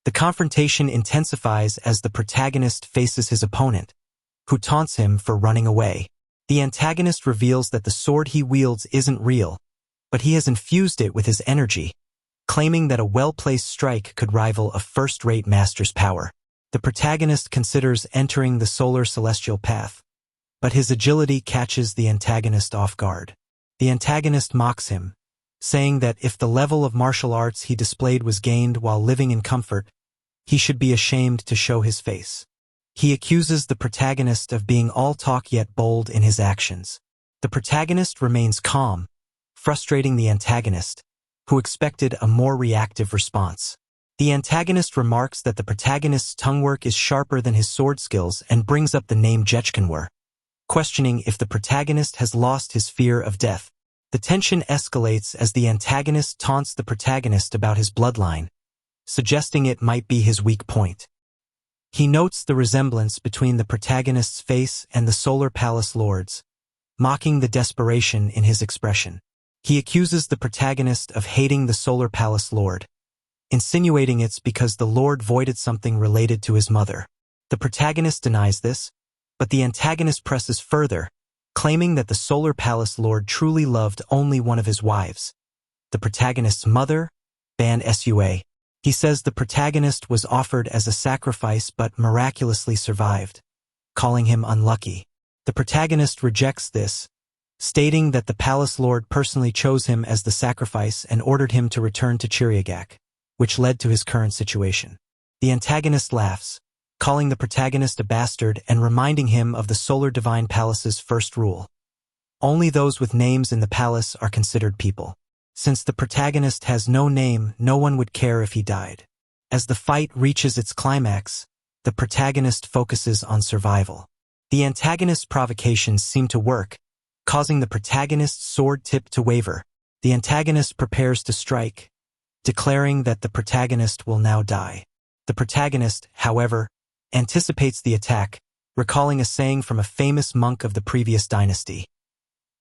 The confrontation intensifies as the protagonist faces his opponent, who taunts him for running away. The antagonist reveals that the sword he wields isn't real, but he has infused it with his energy, claiming that a well-placed strike could rival a first-rate master's power. The protagonist considers entering the solar celestial path, but his agility catches the antagonist off guard. The antagonist mocks him, saying that if the level of martial arts he displayed was gained while living in comfort, he should be ashamed to show his face. He accuses the protagonist of being all talk yet bold in his actions. The protagonist remains calm, frustrating the antagonist, who expected a more reactive response. The antagonist remarks that the protagonist's tongue work is sharper than his sword skills and brings up the name Jechkanwer, questioning if the protagonist has lost his fear of death. The tension escalates as the antagonist taunts the protagonist about his bloodline, suggesting it might be his weak point. He notes the resemblance between the protagonist's face and the Solar Palace Lord's, mocking the desperation in his expression. He accuses the protagonist of hating the Solar Palace Lord, insinuating it's because the Lord voided something related to his mother. The protagonist denies this, but the antagonist presses further, claiming that the Solar Palace Lord truly loved only one of his wives, the protagonist's mother, Ban Sua. He says the protagonist was offered as a sacrifice but miraculously survived, calling him unlucky. The protagonist rejects this, stating that the Palace Lord personally chose him as the sacrifice and ordered him to return to Chiriagak, which led to his current situation. The antagonist laughs, calling the protagonist a bastard and reminding him of the Solar Divine Palace's first rule. Only those with names in the palace are considered people. Since the protagonist has no name, no one would care if he died. As the fight reaches its climax, the protagonist focuses on survival. The antagonist's provocations seem to work, causing the protagonist's sword tip to waver. The antagonist prepares to strike, declaring that the protagonist will now die. The protagonist, however, anticipates the attack, recalling a saying from a famous monk of the previous dynasty.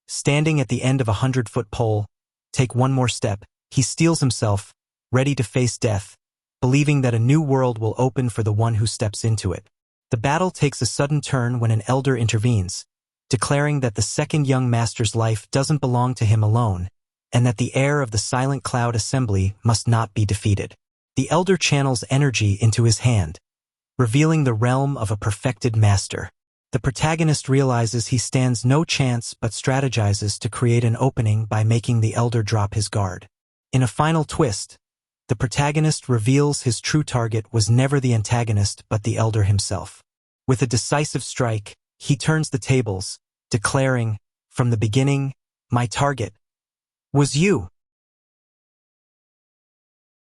Standing at the end of a 100-foot pole, take one more step, he steels himself, ready to face death, believing that a new world will open for the one who steps into it. The battle takes a sudden turn when an elder intervenes, declaring that the second young master's life doesn't belong to him alone, and that the heir of the Silent Cloud Assembly must not be defeated. The elder channels energy into his hand, revealing the realm of a perfected master. The protagonist realizes he stands no chance but strategizes to create an opening by making the elder drop his guard. In a final twist, the protagonist reveals his true target was never the antagonist but the elder himself. With a decisive strike, he turns the tables, declaring, "From the beginning, my target was you."